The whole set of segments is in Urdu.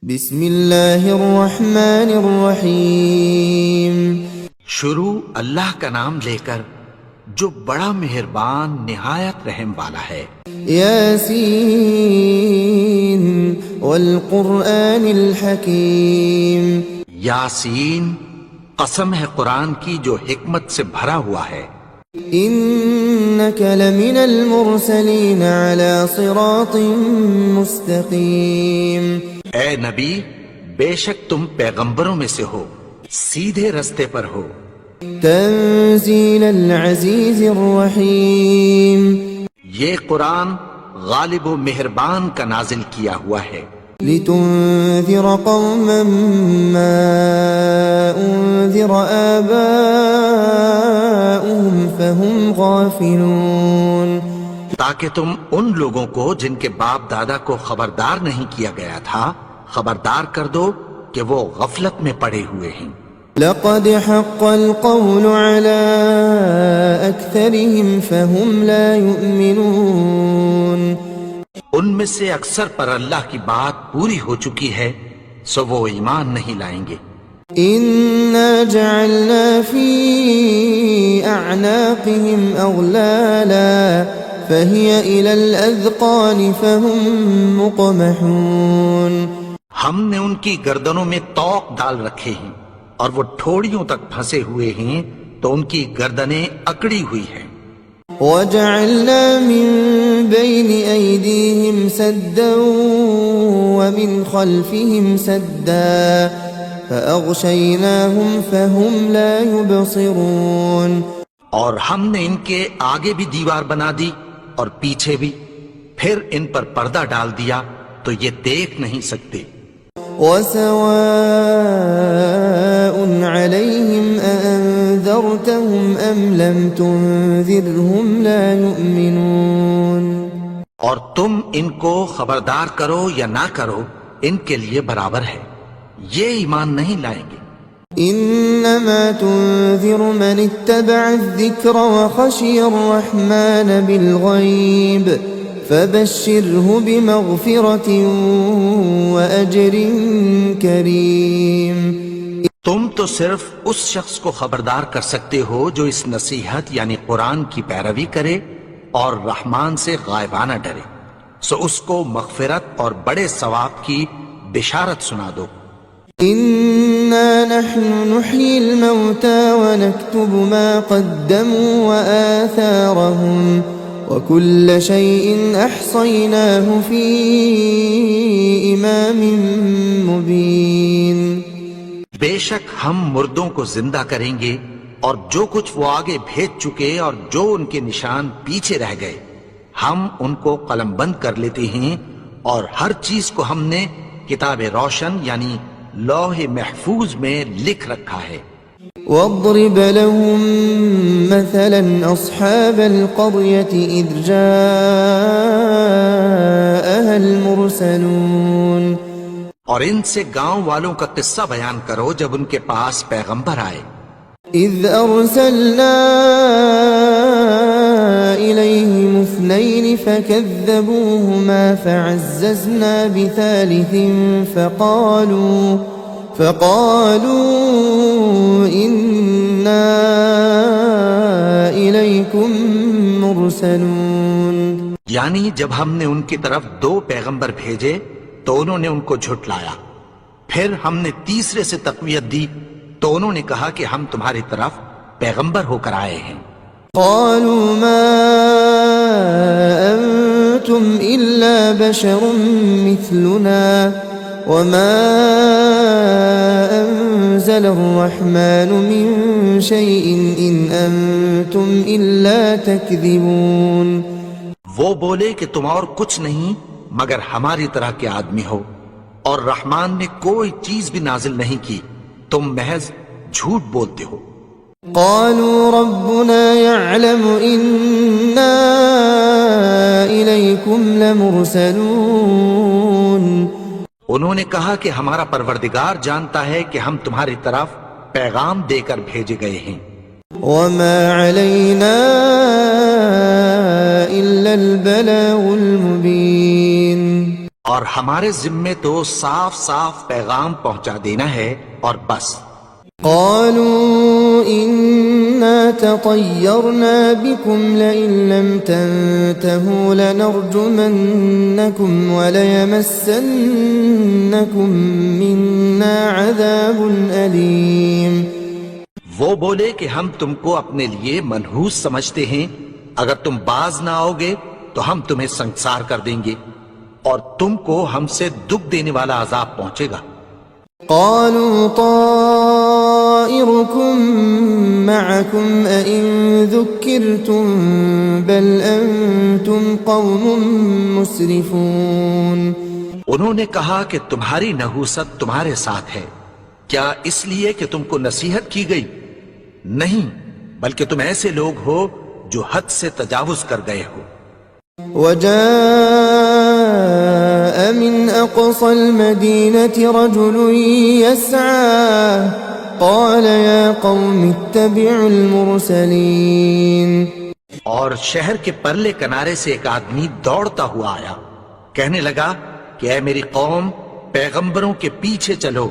بسم اللہ الرحمن الرحیم شروع اللہ کا نام لے کر جو بڑا مہربان نہایت رحم والا ہے۔ یاسین والقرآن الحکیم یاسین، قسم ہے قرآن کی جو حکمت سے بھرا ہوا ہے۔ انک لمن المرسلین علی صراط مستقیم اے نبی، بے شک تم پیغمبروں میں سے ہو، سیدھے رستے پر ہو۔ تنزیل العزیز الرحیم یہ قرآن غالب و مہربان کا نازل کیا ہوا ہے، لتنذر قوما ما انذر آباؤهم فهم غافلون، تاکہ تم ان لوگوں کو جن کے باپ دادا کو خبردار نہیں کیا گیا تھا خبردار کر دو کہ وہ غفلت میں پڑے ہوئے ہیں۔ لقد حق القول على أكثرهم فهم لا يؤمنون، ان میں سے اکثر پر اللہ کی بات پوری ہو چکی ہے سو وہ ایمان نہیں لائیں گے۔ إنا جعلنا في أعناقهم أغلالا فهي إلى الأذقان فهم مقمحون، ہم نے ان کی گردنوں میں طوق ڈال رکھے ہیں اور وہ ٹھوڑیوں تک پھنسے ہوئے ہیں تو ان کی گردنیں اکڑی ہوئی ہیں۔ وجعلنا من بين أيديهم سدا ومن خلفهم سدا فأغشيناهم فهم لا يبصرون، اور ہم نے ان کے آگے بھی دیوار بنا دی اور پیچھے بھی، پھر ان پر پردہ ڈال دیا تو یہ دیکھ نہیں سکتے۔ وسواء عليهم أأنذرتهم أم لم تنذرهم لا يؤمنون، اور تم ان کو خبردار کرو یا نہ کرو ان کے لیے برابر ہے، یہ ایمان نہیں لائیں گے۔ إنما تنذر من اتبع الذكر وخشي الرحمن بالغيب فبشره بمغفرة وأجر كريم، تم تو صرف اس شخص کو خبردار کر سکتے ہو جو اس نصیحت یعنی قرآن کی پیروی کرے اور رحمان سے غائبانہ ڈرے، سو اس کو مغفرت اور بڑے ثواب کی بشارت سنا دو۔ إنا نحن نحيي الموتى ونكتب ما قدموا وآثارهم وكل شيء أحصيناه في إمام مبين، بے شک ہم مردوں کو زندہ کریں گے اور جو کچھ وہ آگے بھیج چکے اور جو ان کے نشان پیچھے رہ گئے ہم ان کو قلم بند کر لیتے ہیں، اور ہر چیز کو ہم نے کتاب روشن یعنی لوح محفوظ میں لکھ رکھا ہے۔ واضرب لهم مثلا أصحاب القرية إذ جاءها المرسلون، اور ان سے گاؤں والوں کا قصہ بیان کرو جب ان کے پاس پیغمبر آئے۔ إذ أرسلنا إليهم اثنين فكذبوهما فعززنا بثالث فقالوا إنا إليكم مرسلون، یعنی جب ہم نے ان کی طرف دو پیغمبر بھیجے تو انہوں نے ان کو جھٹلایا، پھر ہم نے تیسرے سے تقویت دی تو انہوں نے کہا کہ ہم تمہاری طرف پیغمبر ہو کر آئے ہیں۔ قالوا ما أنتم إلا بشر مثلنا وما أنزل الرحمن من شيء إن أنتم إلا تكذبون، وہ بولے کہ تم اور کچھ نہیں مگر ہماری طرح کے آدمی ہو، اور رحمان نے کوئی چیز بھی نازل نہیں کی، تم محض جھوٹ بولتے ہو۔ قالوا ربنا يعلم إنا إليكم لمرسلون، انہوں نے کہا کہ ہمارا پروردگار جانتا ہے کہ ہم تمہاری طرف پیغام دے کر بھیجے گئے ہیں۔ وما علينا إلا البلاغ المبين، اور ہمارے ذمے تو صاف صاف پیغام پہنچا دینا ہے اور بس. قالوا إنا تطيرنا بكم لئن لم تنتهوا لنرجمنكم وليمسنكم منا عذاب أليم. وہ بولے کہ ہم تم کو اپنے لیے منحوس سمجھتے ہیں، اگر تم باز نہ آؤ گے تو ہم تمہیں سنسار کر دیں گے اور تم کو ہم سے دکھ دینے والا عذاب پہنچے گا. قالوا طائركم معكم أئن ذكرتم بل أنتم قوم مسرفون. انہوں نے کہا کہ تمہاری نحوست تمہارے ساتھ ہے، کیا اس لیے کہ تم کو نصیحت کی گئی؟ نہیں، بلکہ تم ایسے لوگ ہو جو حد سے تجاوز کر گئے ہو. وجاء من أقصى المدينة رجل يسعى قال يا قوم اتبعوا المرسلين. اور شہر کے پرلے کنارے سے ایک آدمی دوڑتا ہوا آیا، کہنے لگا کہ اے میری قوم، پیغمبروں کے پیچھے چلو.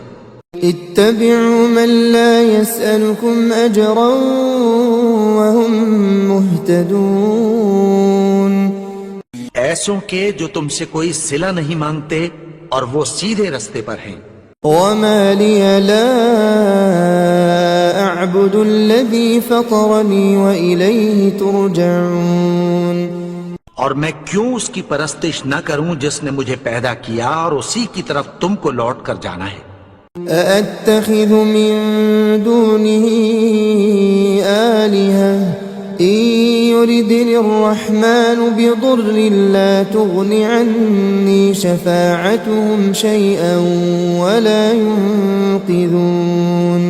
اتبعوا من لا يسألكم أجرا وهم مهتدون. ایسوں کے جو تم سے کوئی صلہ نہیں مانگتے اور وہ سیدھے رستے پر ہیں. وما لي لا أعبد الذي فطرني وإليه ترجعون. اور میں کیوں اس کی پرستش نہ کروں جس نے مجھے پیدا کیا اور اسی کی طرف تم کو لوٹ کر جانا ہے. أأتخذ من دونه آلهة إن يردني الرحمن بضر لا تغن عني شفاعتهم شيئا ولا ينقذون.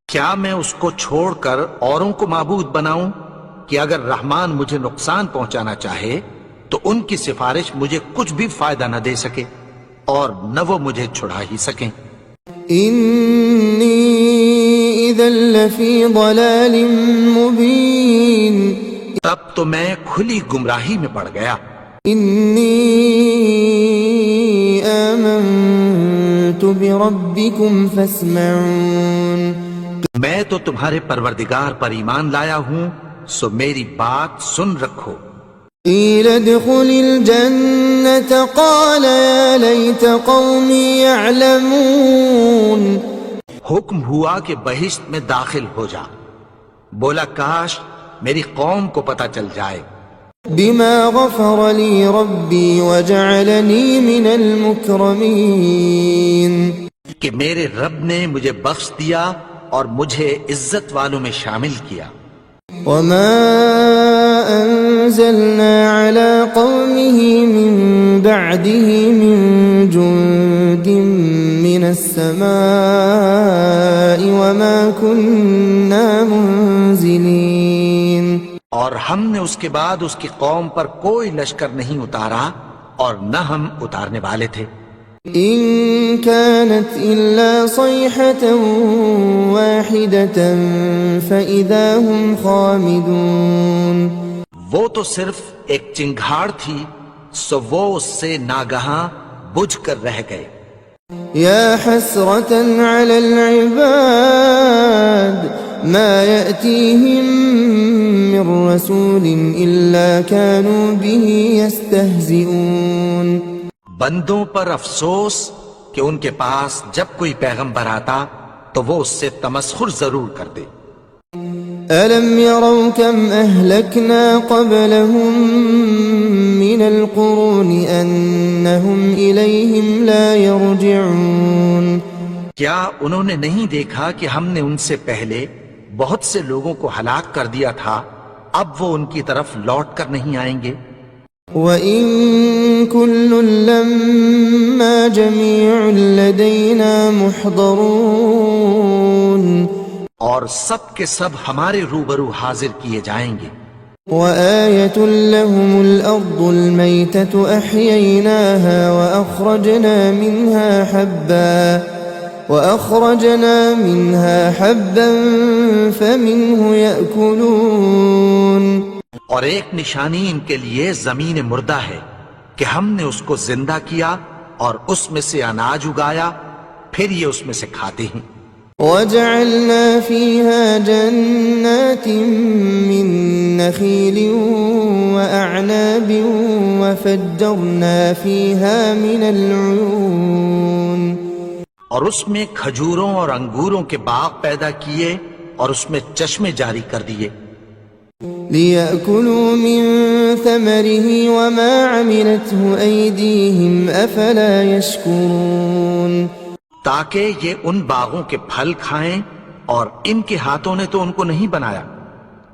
کیا میں اس کو چھوڑ کر اوروں کو معبود بناؤں کہ اگر رحمان مجھے نقصان پہنچانا چاہے تو ان کی سفارش مجھے کچھ بھی فائدہ نہ دے سکے اور نہ وہ مجھے چھڑا ہی سکیں. إني إذا لفي ضلال مبين. تب تو میں کھلی گمراہی میں پڑ گیا. إني آمنت بربكم فاسمعون. میں تو تمہارے پروردگار پر ایمان لایا ہوں، سو میری بات سن رکھو. قيل ادخل الجنة قال يا ليت قومي يعلمون. حکم ہوا کہ بہشت میں داخل ہو جا. بولا کاش میری قوم کو پتہ چل جائے. بما غفر لي ربي وجعلني من المكرمين. کہ میرے رب نے مجھے بخش دیا اور مجھے عزت والوں میں شامل کیا. وما أنزلنا على قومه من بعده من جند من السماء وما كنا منزلين. اور ہم نے اس کے بعد اس کی قوم پر کوئی لشکر نہیں اتارا اور نہ ہم اتارنے والے تھے. إن كانت إلا صيحة واحدة فإذا هم خامدون. وہ تو صرف ایک چنگھاڑ تھی، سو وہ اس سے ناگہاں بجھ کر رہ گئے. يا حسرة على العباد ما يأتيهم من رسول إلا كانوا به يستهزئون. بندوں پر افسوس کہ ان کے پاس جب کوئی پیغمبر آتا تو وہ اس سے تمسخر ضرور کر دے. ألم يروا كم أهلكنا قبلهم من القرون أنهم إليهم لا يرجعون. کیا انہوں نے نہیں دیکھا کہ ہم نے ان سے پہلے بہت سے لوگوں کو ہلاک کر دیا تھا، اب وہ ان کی طرف لوٹ کر نہیں آئیں گے. وَإِن كُلٌّ لَّمَّا جَمِيعٌ لَّدَيْنَا مُحْضَرُونَ. اور سب کے سب ہمارے روبرو حاضر کیے جائیں گے. وَآيَةٌ لَّهُمُ الْأَرْضُ الْمَيْتَةُ أَحْيَيْنَاهَا وَأَخْرَجْنَا مِنْهَا حَبًّا فَمِنْهُ يَأْكُلُونَ. اور ایک نشانی ان کے لیے زمین مردہ ہے کہ ہم نے اس کو زندہ کیا اور اس میں سے اناج اگایا، پھر یہ اس میں سے کھاتے ہیں۔ وجعلنا فيها جنات من نخيل وأعناب وفجرنا فيها من العيون، اور اس میں کھجوروں اور انگوروں کے باغ پیدا کیے اور اس میں چشمے جاری کر دیے، ليأكلوا من ثمره وما عملته أيديهم أفلا يشكرون، تاکہ یہ ان باغوں کے پھل کھائیں، اور ان کے ہاتھوں نے تو ان کو نہیں بنایا،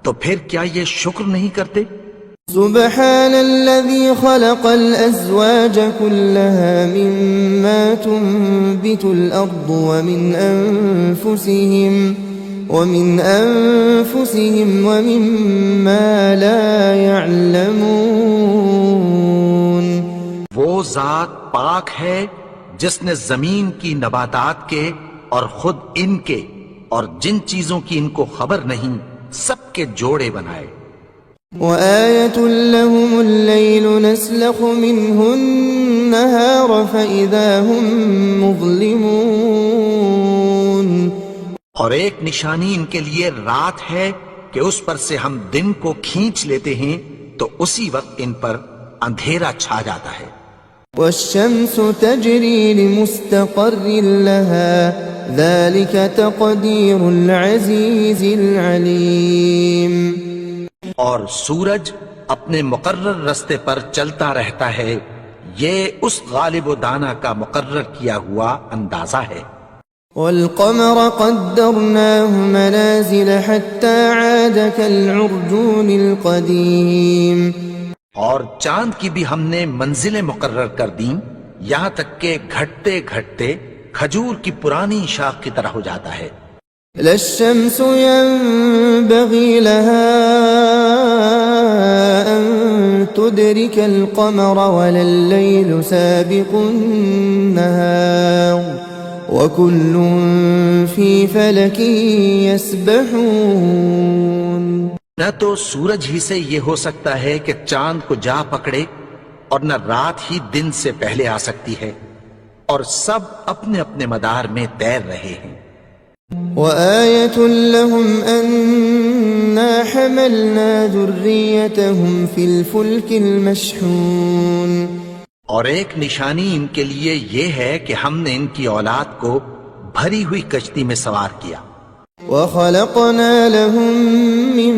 تو پھر کیا یہ شکر نہیں کرتے؟ سبحان الذي خلق الأزواج كلها مما تنبت الأرض ومن أنفسهم ومما لا يعلمون، وہ ذات پاک ہے جس نے زمین کی نباتات کے اور خود ان کے اور جن چیزوں کی ان کو خبر نہیں سب کے جوڑے بنائے۔ وآية لهم الليل نسلخ منه النهار فإذا هم مظلمون، اور ایک نشانی ان کے لیے رات ہے کہ اس پر سے ہم دن کو کھینچ لیتے ہیں تو اسی وقت ان پر اندھیرا چھا جاتا ہے۔ والشمس تجري لمستقر لها ذلك تقدير العزيز العليم، اور سورج اپنے مقرر رستے پر چلتا رہتا ہے، یہ اس غالب و دانا کا مقرر کیا ہوا اندازہ ہے۔ والقمر قدرناه منازل حتى عاد كالعرجون القديم، اور چاند کی بھی ہم نے منزلیں مقرر کر دیں، یہاں تک کہ گھٹتے گھٹتے کھجور کی پرانی شاخ کی طرح ہو جاتا ہے۔ لا الشمس ينبغي لها أن تدرك القمر ولا الليل سابق النهار وكل في فلك يسبحون، نہ تو سورج ہی سے یہ ہو سکتا ہے کہ چاند کو جا پکڑے، اور نہ رات ہی دن سے پہلے آ سکتی ہے، اور سب اپنے اپنے مدار میں تیر رہے ہیں۔ وآية لهم أنا حملنا ذريتهم في الفلك المشحون، اور ایک نشانی ان کے لیے یہ ہے کہ ہم نے ان کی اولاد کو بھری ہوئی کشتی میں سوار کیا، وخلقنا لهم من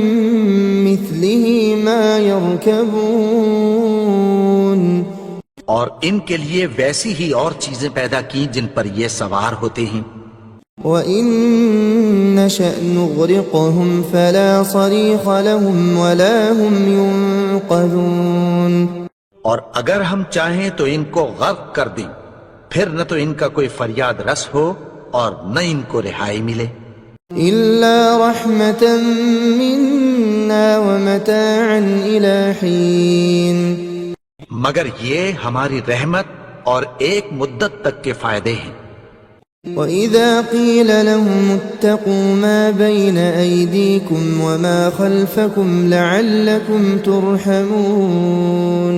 مثله ما يركبون، اور ان کے لیے ویسی ہی اور چیزیں پیدا کی جن پر یہ سوار ہوتے ہیں۔ وَإِن نَّشَأْ نُغْرِقْهُمْ فَلَا صَرِيخَ لَهُمْ وَلَا هُمْ يُنقَذُونَ، اور اگر ہم چاہیں تو ان کو غرق کر دیں، پھر نہ تو ان کا کوئی فریاد رس ہو اور نہ ان کو رہائی ملے۔ إِلَّا رَحْمَةً مِنَّا وَمَتَاعًا إِلَى حِينٍ، مگر یہ ہماری رحمت اور ایک مدت تک کے فائدے ہیں۔ وَإِذَا قِيلَ لَهُمُ اتَّقُوا مَا بَيْنَ أَيْدِيكُمْ وَمَا خَلْفَكُمْ لَعَلَّكُمْ تُرْحَمُونَ،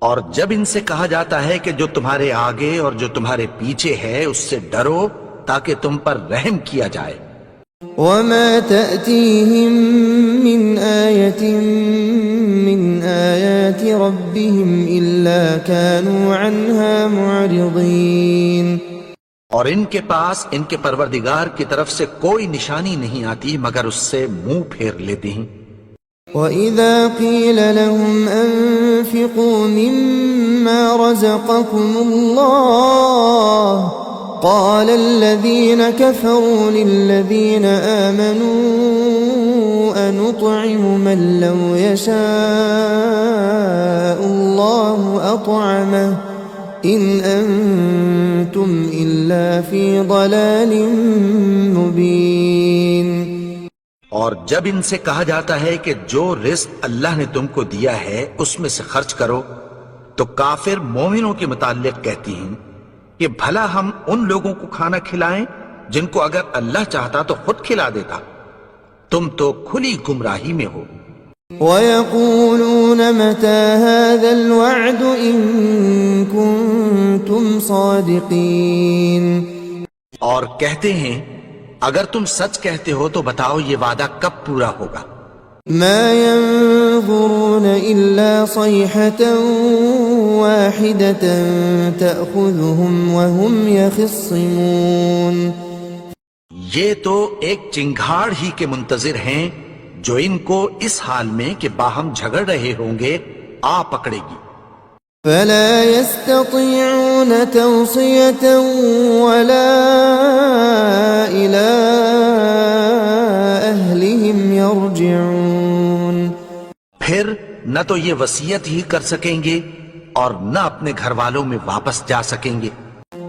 اور جب ان سے کہا جاتا ہے کہ جو تمہارے آگے اور جو تمہارے پیچھے ہے اس سے ڈرو تاکہ تم پر رحم کیا جائے۔ وَمَا تَأْتِيهِم مِّنْ آيَةٍ مِّنْ آيَاتِ رَبِّهِمْ إِلَّا كَانُوا عَنْهَا مُعْرِضِينَ، اور ان کے پاس ان کے پروردگار کی طرف سے کوئی نشانی نہیں آتی مگر اس سے منہ پھیر لیتے ہیں۔ وَإِذَا قِيلَ لَهُمْ أَنفِقُوا مِمَّا رَزَقَكُمُ اللَّهُ قَالَ الَّذِينَ كَفَرُوا لِلَّذِينَ آمَنُوا أَنُطْعِمُ مَن لَّوْ يَشَاءُ اللَّهُ أَطْعَمَهُ إِنْ أَنتُمْ إِلَّا فِي ضَلَالٍ مُبِينٍ، اور جب ان سے کہا جاتا ہے کہ جو رزق اللہ نے تم کو دیا ہے اس میں سے خرچ کرو، تو کافر مومنوں کے متعلق کہتی ہیں کہ بھلا ہم ان لوگوں کو کھانا کھلائیں جن کو اگر اللہ چاہتا تو خود کھلا دیتا، تم تو کھلی گمراہی میں ہو۔ وَيَقُولُونَ مَتَى هَذَا الْوَعْدُ إِن كُنتُمْ صَادِقِينَ اور کہتے ہیں اگر تم سچ کہتے ہو تو بتاؤ یہ وعدہ کب پورا ہوگا؟ مَا يَنظُرُونَ إِلَّا صَيْحَةً وَاحِدَةً تَأْخُذُهُمْ وَهُمْ يَخِصِّمُونَ یہ تو ایک چنگھاڑ ہی کے منتظر ہیں جو ان کو اس حال میں کہ باہم جھگڑ رہے ہوں گے آ پکڑے گی۔ فَلَا يَسْتَطِيعُونَ تَوْصِيَةً وَلَا إِلَىٰ أَهْلِهِمْ يَرْجِعُونَ پھر نہ تو یہ وصیت ہی کر سکیں گے اور نہ اپنے گھر والوں میں واپس جا سکیں گے۔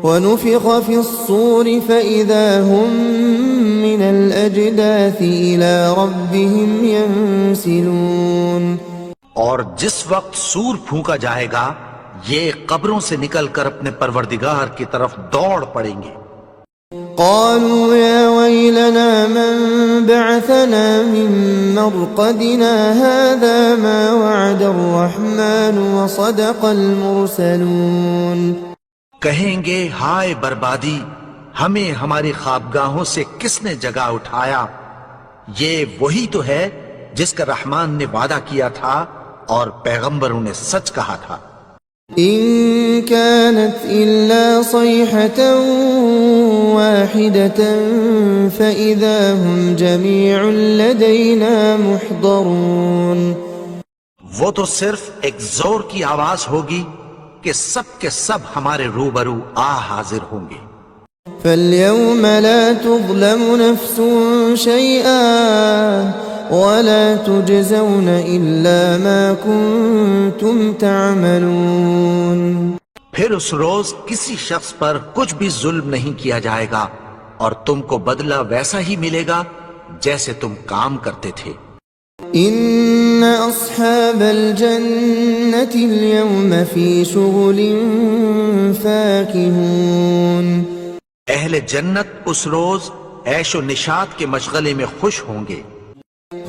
وَنُفِخَ فِي الصُّورِ فَإِذَا هُم مِّنَ الْأَجْدَاثِ إِلَىٰ رَبِّهِمْ يَنسِلُونَ اور جس وقت سور پھونکا جائے گا یہ قبروں سے نکل کر اپنے پروردگار کی طرف دوڑ پڑیں گے۔ قالوا يا ويلنا من بعثنا من مرقدنا هذا ما وعد الرحمن وصدق المرسلون کہیں گے ہائے بربادی، ہمیں ہماری خوابگاہوں سے کس نے جگا اٹھایا؟ یہ وہی تو ہے جس کا رحمان نے وعدہ کیا تھا اور پیغمبروں نے سچ کہا تھا۔ إن كانت إلا صيحة واحدة فإذا هم جميع لدينا محضرون وہ تو صرف ایک زور کی آواز ہوگی کہ سب کے سب ہمارے روبرو حاضر ہوں گے۔ فاليوم لا تظلم نفس شيئا ولا تجزون إلا ما كنتم تعملون پھر اس روز کسی شخص پر کچھ بھی ظلم نہیں کیا جائے گا اور تم کو بدلہ ویسا ہی ملے گا جیسے تم کام کرتے تھے۔ إن أصحاب الجنة اليوم في شغل فاكهون اہل جنت اس روز عیش و نشاط کے مشغلے میں خوش ہوں گے۔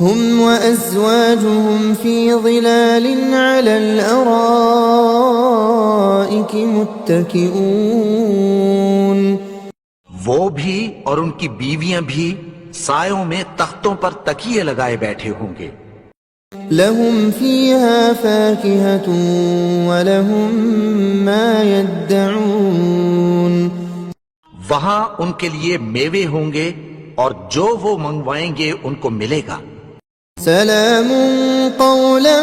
هم وأزواجهم في ظلال على الأرائك متكئون وہ بھی اور ان کی بیویاں بھی سایوں میں تختوں پر تکیے لگائے بیٹھے ہوں گے۔ لهم فيها فاكهة ولهم ما يدعون وہاں ان کے لیے میوے ہوں گے اور جو وہ منگوائیں گے ان کو ملے گا۔ سلام قولا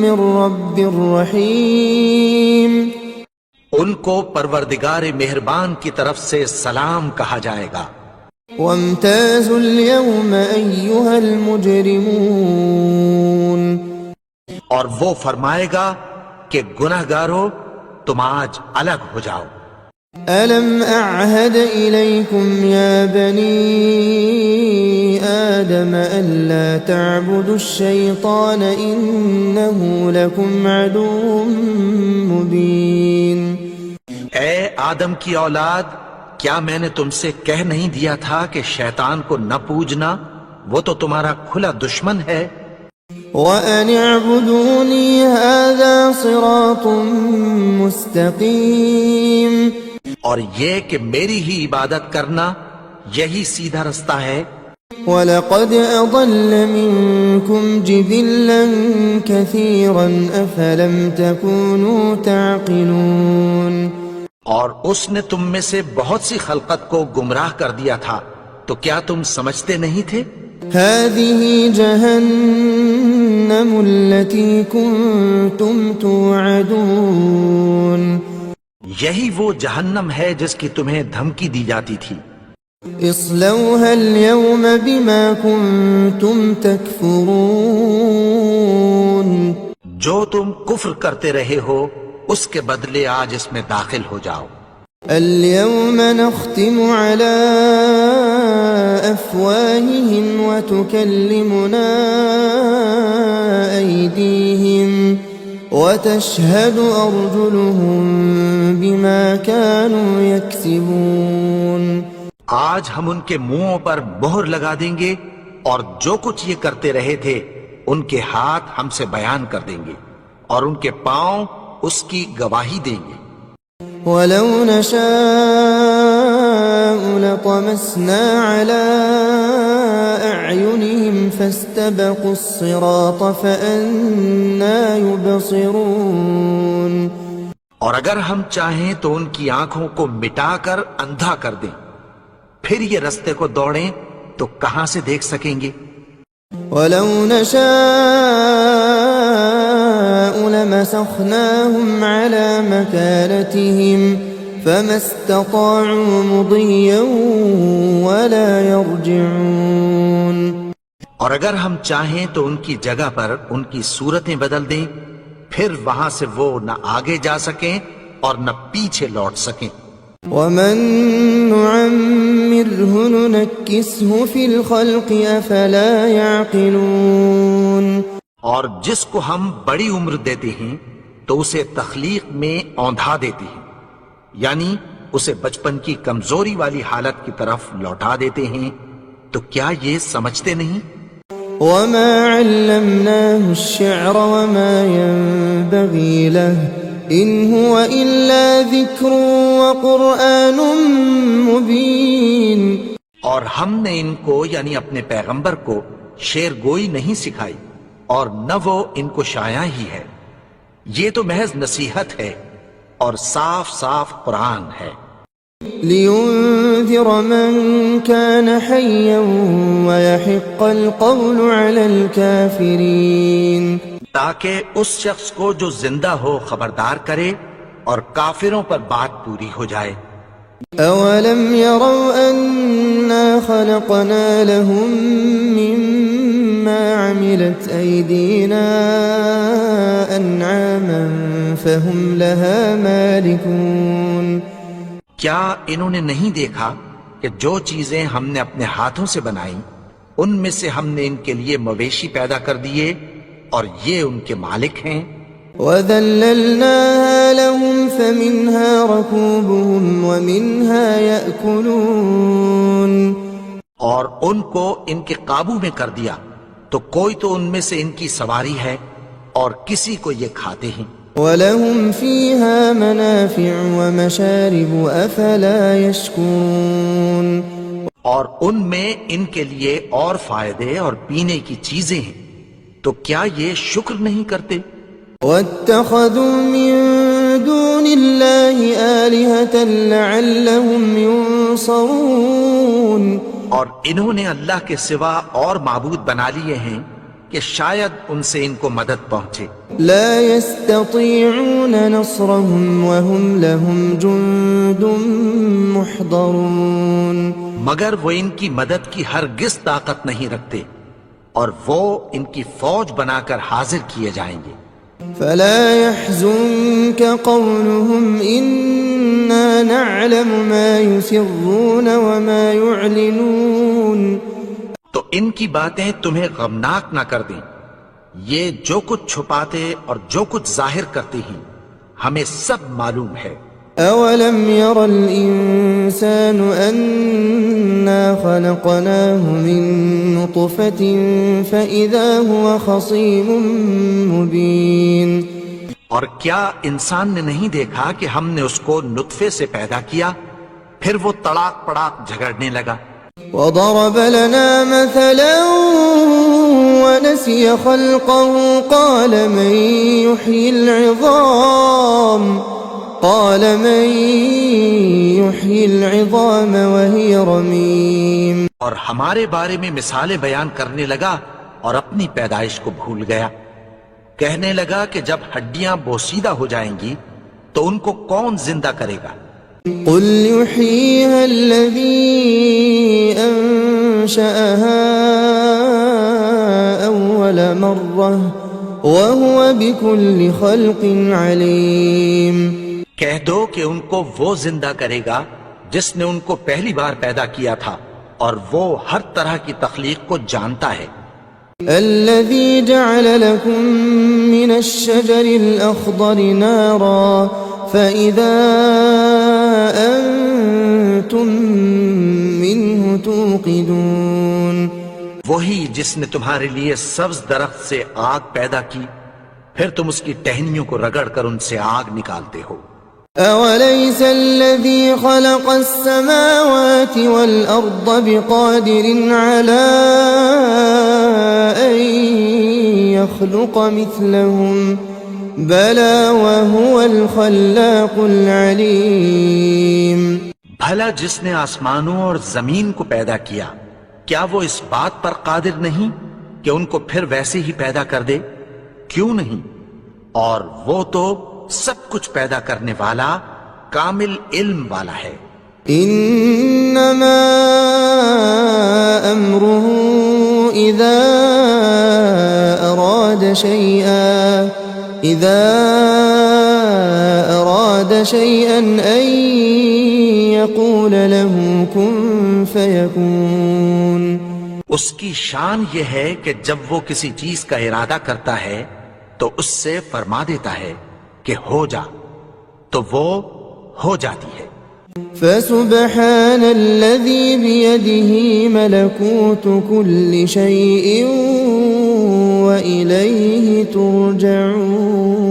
من رب رحیم ان کو پروردگار مہربان کی طرف سے سلام کہا جائے گا۔ وامتازوا اليوم أيها المجرمون اور وہ فرمائے گا کہ گنہگارو تم آج الگ ہو جاؤ۔ ألم أعهد إليكم يا بني آدم ألا تعبدوا الشيطان إنه لكم عدو مبين اے آدم کی اولاد، کیا میں نے تم سے کہہ نہیں دیا تھا کہ شیطان کو نہ پوجنا، وہ تو تمہارا کھلا دشمن ہے۔ وَأَنِ اعْبُدُونِي هَذَا صِرَاطٌ مُسْتَقِيمٌ اور یہ کہ میری ہی عبادت کرنا یہی سیدھا رستہ ہے۔ وَلَقَدْ أَضَلَّ مِنكُمْ جِبِلًّا كَثِيرًا أَفَلَمْ تَكُونُوا تَعْقِلُونَ اور اس نے تم میں سے بہت سی خلقت کو گمراہ کر دیا تھا، تو کیا تم سمجھتے نہیں تھے؟ هَذِهِ جَهَنَّمُ الَّتِي كُنتُمْ تُوعَدُونَ یہی وہ جہنم ہے جس کی تمہیں دھمکی دی جاتی تھی۔ اصلوها اليوم بما كنتم تكفرون جو تم کفر کرتے رہے ہو اس کے بدلے آج اس میں داخل ہو جاؤ۔ اليوم نختم على أفواههم وتكلمنا أيديهم وتشهد أرجلهم بما كانوا يكسبون آج ہم ان کے منہوں پر مہر لگا دیں گے اور جو کچھ یہ کرتے رہے تھے ان کے ہاتھ ہم سے بیان کر دیں گے اور ان کے پاؤں اس کی گواہی دیں گے۔ وَلَوْ نَشَاءُ لَطَمَسْنَا عَلَىٰ أَعْيُنِهِمْ فَاسْتَبَقُوا الصِّرَاطَ فَأَنَّىٰ يُبْصِرُونَ۔ اور اگر ہم چاہیں تو ان کی آنکھوں کو مٹا کر اندھا کر دیں، پھر یہ رستے کو دوڑیں تو کہاں سے دیکھ سکیں گے؟ وَلَوْ نَشَاءُ لَمَسَخْنَاهُمْ عَلَىٰ مَكَانَتِهِمْ فَمَا اسْتَطَاعُوا مُضِيًّا وَلَا يَرْجِعُونَ۔ اور اگر ہم چاہیں تو ان کی جگہ پر ان کی صورتیں بدل دیں، پھر وہاں سے وہ نہ آگے جا سکیں اور نہ پیچھے لوٹ سکیں۔ وَمَن نُّعَمِّرْهُ نُنَكِّسْهُ فِي الْخَلْقِ أَفَلَا يَعْقِلُونَ۔ اور جس کو ہم بڑی عمر دیتے ہیں تو اسے تخلیق میں اوندھا دیتے ہیں، یعنی اسے بچپن کی کمزوری والی حالت کی طرف لوٹا دیتے ہیں، تو کیا یہ سمجھتے نہیں؟ وَمَا عَلَّمْنَاهُ الشِّعْرَ وَمَا يَنبَغِي لَهُ إِنْ هُوَ إِلَّا ذِكْرٌ وَقُرْآنٌ مُبِينٌ۔ اور ہم نے ان کو یعنی اپنے پیغمبر کو شعر گوئی نہیں سکھائی اور نہ وہ ان کو شایع ہی ہے، یہ تو محض نصیحت ہے اور صاف صاف قرآن ہے۔ لِيُنذِرَ مَن كَانَ حَيًّا وَيَحِقَّ الْقَوْلُ عَلَى الْكَافِرِينَ، تاکہ اس شخص کو جو زندہ ہو خبردار کرے اور کافروں پر بات پوری ہو جائے۔ أَوَلَمْ يَرَوْا أَنَّا خَلَقْنَا لَهُم مِّمَّا عَمِلَتْ أَيْدِينَا أَنْعَامًا فَهُمْ لَهَا مَالِكُونَ۔ کیا انہوں نے نہیں دیکھا کہ جو چیزیں ہم نے اپنے ہاتھوں سے بنائیں ان میں سے ہم نے ان کے لیے مویشی پیدا کر دیے اور یہ ان کے مالک ہیں۔ وَذَلَّلْنَاهَا لَهُمْ فَمِنْهَا رَكُوبُهُمْ وَمِنْهَا يَأْكُلُونَ۔ اور ان کو ان کے قابو میں کر دیا تو کوئی تو ان میں سے ان کی سواری ہے اور کسی کو یہ کھاتے ہیں۔ وَلَهُمْ فِيهَا مَنَافِعُ وَمَشَارِبُ أَفَلَا يَشْكُرُونَ۔ اور ان میں ان کے لیے اور فائدے اور پینے کی چیزیں ہیں، تو کیا یہ شکر نہیں کرتے؟ وَاتَّخَذُوا مِن دُونِ اللَّهِ آلِهَةً لَعَلَّهُمْ يُنصَرُونَ۔ اور انہوں نے اللہ کے سوا اور معبود بنا لیے ہیں کہ شاید ان سے ان کو مدد پہنچے۔ لا يستطيعون نصرهم وهم لهم جند محضرون۔ مگر وہ ان کی مدد کی ہرگز طاقت نہیں رکھتے اور وہ ان کی فوج بنا کر حاضر کیے جائیں گے۔ فلا يحزنك قولهم إنا نعلم ما يسرون وما يعلنون۔ تو ان کی باتیں تمہیں غمناک نہ کر دیں، یہ جو کچھ چھپاتے اور جو کچھ ظاہر کرتے ہیں ہمیں سب معلوم ہے۔ أولم ير الإنسان أنا خلقناه من نطفة فإذا هو خصيم مبين۔ اور کیا انسان نے نہیں دیکھا کہ ہم نے اس کو نطفے سے پیدا کیا پھر وہ تڑاک پڑاک جھگڑنے لگا۔ وضرب لنا مثلا ونسي خلقه قال من يحيي العظام وهي رميم۔ اور ہمارے بارے میں مثالیں بیان کرنے لگا اور اپنی پیدائش کو بھول گیا، کہنے لگا کہ جب ہڈیاں بوسیدہ ہو جائیں گی تو ان کو کون زندہ کرے گا؟ قل يحييها الذي أنشأها أول مرة وهو بكل خلق عليم۔ کہہ دو کہ ان کو وہ زندہ کرے گا جس نے ان کو پہلی بار پیدا کیا تھا اور وہ ہر طرح کی تخلیق کو جانتا ہے۔ الذي جعل لكم من الشجر الأخضر نارا فإذا أنتم منه توقدون۔ وہی جس نے تمہارے لیے سبز درخت سے آگ پیدا کی، پھر تم اس کی ٹہنیوں کو رگڑ کر ان سے آگ نکالتے ہو۔ أوليس الذي خلق السماوات والأرض بقادر على أن يخلق مثلهم بلى وهو الخلاق العليم۔ بھلا جس نے آسمانوں اور زمین کو پیدا کیا، کیا وہ اس بات پر قادر نہیں کہ ان کو پھر ویسے ہی پیدا کر دے؟ کیوں نہیں؟ اور وہ تو سب کچھ پیدا کرنے والا، کامل علم والا ہے۔ انما امره اذا اراد شيئا ان يقول له كن فيكون۔ اس کی شان یہ ہے کہ جب وہ کسی چیز کا ارادہ کرتا ہے تو اس سے فرما دیتا ہے کہ ہو جا، تو وہ ہو جاتی ہے۔ فسبحان الذي بيده ملكوت كل شيء وإليه ترجعون۔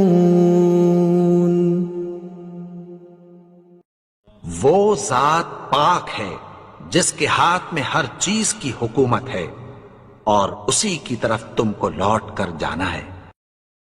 وہ ذات پاک ہے جس کے ہاتھ میں ہر چیز کی حکومت ہے، اور اسی کی طرف تم کو لوٹ کر جانا ہے۔